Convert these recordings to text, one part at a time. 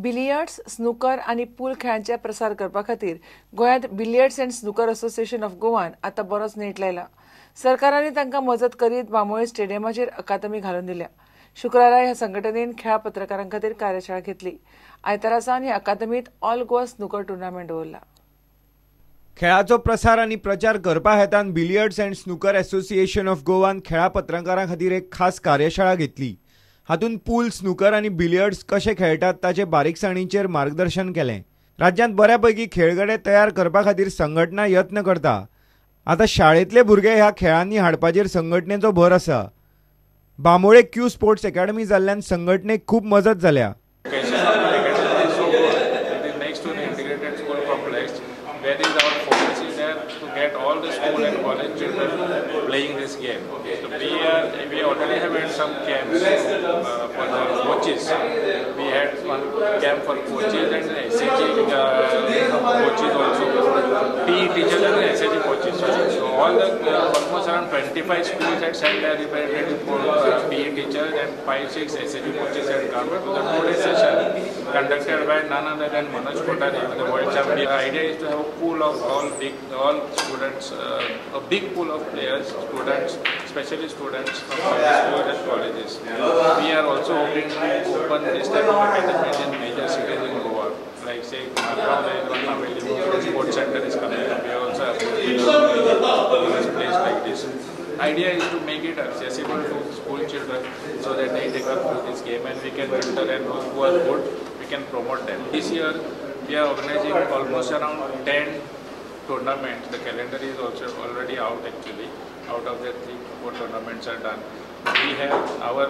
Billiards, snooker आणि पूल खेळांचे प्रसार करपा खातीर गोंयांत billiards and snooker association of गोवान आतां बरोच नेट लायला. सरकारांनी तांकां मजत करीत बांबोळे स्टेडियमाचेर अकादमी घालून दिल्या. शुक्रारा ह्या संघटनेन खेळ पत्रकारां खातीर कार्यशाळा घेतली. आयतारा सावन ह्या अकादमीत ऑल गोवा स्नूकर टुर्नामेंट दवरला. खेळाचो प्रसार आनी प्रचार करपा हेतान billiards and snooker association of गोवान खेळा पत्रकारां खातीर एक खास कार्यशाळा घेतली. हातूंत पूल, स्नूकर आनी बिलियर्ड्स कशे खेळटात ताचे बारीकसाणीचेर मार्गदर्शन केलें. राज्यांत बऱ्यापैकी खेळगडे तयार करपा खातीर संघटना यत्न करता. आतां शाळेंतले भुरगे ह्या खेळांनी हाडपाचेर संघटनेचो भर आसा. बांबोळे क्यू स्पोर्ट्स अकॅडमी जाल्ल्यान संघटनेक खूब मजत जाल्या. Where is our focus is there to get all the school and college children playing this game. So we already have had some camps for the coaches. We had one camp for coaches and SAG coaches also. PE teachers and SAG coaches. So all the almost around 25 schools had sent their representative PE teachers and 5-6 SAG coaches had come to the 2-day session conducted by none other than Manoj Kothari, the world champion. The idea is to have a pool of all students, a big pool of players, students, especially students from schools and colleges. We are also hoping to open this type of academy in major cities in Goa, like say Margao, sports center is coming up. We also have a place like this. Idea is to make it accessible to school children so that they take up this game and we can mentor, and those who are good, we can promote them. This year we are organizing almost around 10 tournaments. The calendar is also already out actually. Out of that 3-4 tournaments are done. We have our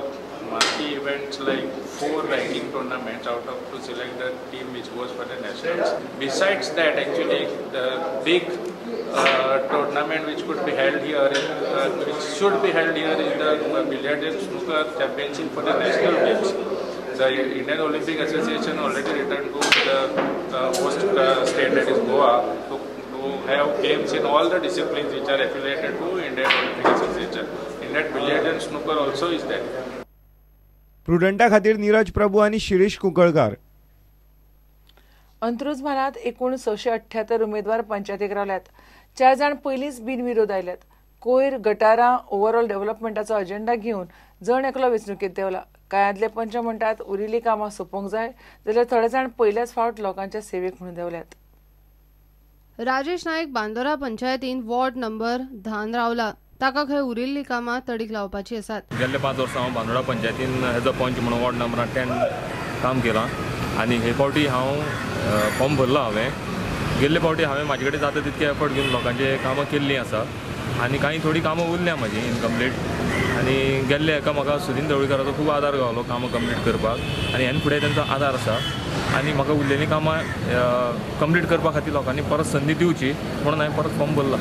marquee events like 4 ranking tournaments out of to select the team which goes for the nationals. Besides that, actually the big tournament which could be held here, which should be held here, is the Billiard and Snooker Championship for the national games. The Indian Olympic Association already returned to the host state, that is Goa, to have games in all the disciplines which are affiliated to Indian Olympic Association. In that, Billiard and Snooker also is there. प्रुडंटा खातीर नीरज प्रभू आणि शिरीष कुंकळकार. अंत्रुज म्हालांत एकूण 678 उमेदवार पंचायतीक रावल्यात. 4 जाण पयलींच बिनविरोध आयल्यात. कोयर, गटारां, ओव्हरऑल डेव्हलपमेंटाचो अजेंडा घेवन जण एकलो वेंचणुकेंत देवला. कांयातले पंच म्हणटात उरिल्लीं कामां सोंपोवंक जाय, जाल्यार थोडे जाण पयल्याच फावट लोकांच्या सेवेक म्हणून देवल्यात. राजेश नायक बांदोरा पंचायतीन वॉर्ड नंबर 10 रावला. ताका खंय उरिल्लीं कामां तडीक लावपाची आसात. गेल्ले 5 वर्सां हांव बांदोरा पंचायतीन एज अ पंच म्हणून वॉर्ड नंबर 10 काम केलां आनी हे फावटी हांव फॉर्म भरला. गेल्ले फावटी हांवें म्हाजे कडेन जाता तितके एफर्ट घेवन लोकांचे कामां केल्लीं आसा आनी कांय थोडी कामां उरल्या म्हाजी इनकम्प्लीट. आनी गेल्ले हाका म्हाका सुनील ढवळीकाराचो खूब आदार गावलो कामां कंप्लीट करपाक आनी हेन फुडें तांचो आदार आसा आनी म्हाका उरलेलीं कामां कंप्लीट करपा खातीर लोकांनी परत संदी दिवची म्हणून हांवें परत फॉर्म भरला.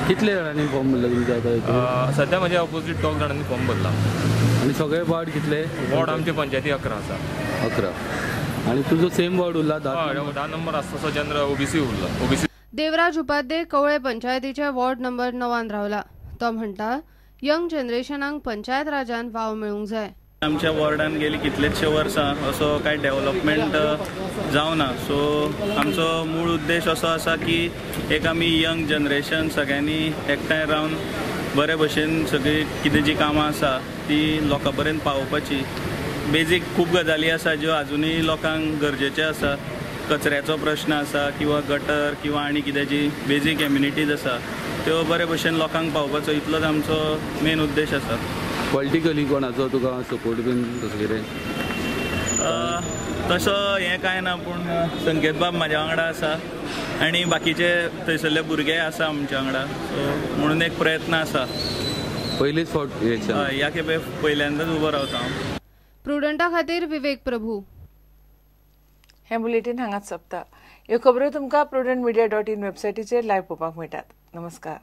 कितले जाणांनी फॉर्म भरला तुमच्या? सध्या म्हाज्या ऑपोजीट 2 जाणांनी फॉर्म भरला. आनी सगळे वॉर्ड कितले? वॉर्ड आमचे पंचायती 11 आसा. 11. आनी तुजो सेम वॉर्ड उरला? 10 नंबर आसा तसो जनरल ओबीसी उरला. ओबीसी. देवराज उपाध्ये कवळे पंचायतीच्या वॉर्ड नंबर 9 रावला. तो म्हणटा यंग जनरेशनाक पंचायत राजान वाव मेळूंक जाय. आमच्या वॉर्डान गेली कितलेशे वर्सां असो कांय डेव्हलपमेंट जावना. सो आमचो मूळ उद्देश असो आसा की एक आमी यंग जनरेशन सगळ्यांनी एकठांय रावन बरे भशेन सगळी कितें जी कामां आसा ती लोकां पर्यंत पावोवपाची. बेजीक खूब गजाली आसा ज्यो आजुनूय लोकांक गरजेचे आसा. कचऱ्याचो प्रश्न आसा किंवा गटर किंवा आनी कितें जी बेजीक एम्युनिटीज आसा त्यो बरे भशेन लोकांक पावोवपाचो इतलोच आमचो मेन उद्देश आसा. पॉलिटिकली कोणाचो तुका सपोर्ट बीन तसो कितें? तसो हें कांय ना, पूण संकेत बाब म्हाज्या वांगडा आसा आनी बाकीचे थंयसरले भुरगे आसा आमच्या वांगडा. सो म्हणून एक प्रयत्न आसा. पयलीच फावट ह्या खेपे पहिल्यांदाच उबो रावता हांव. प्रुडंटा खातीर विवेक प्रभू. हें बुलेटीन हांगाच सोंपता. ह्यो खबरो तुमकां prudentmedia.in वेबसायटीचेर लायव्ह पळोवपाक मेळटात. नमस्कार.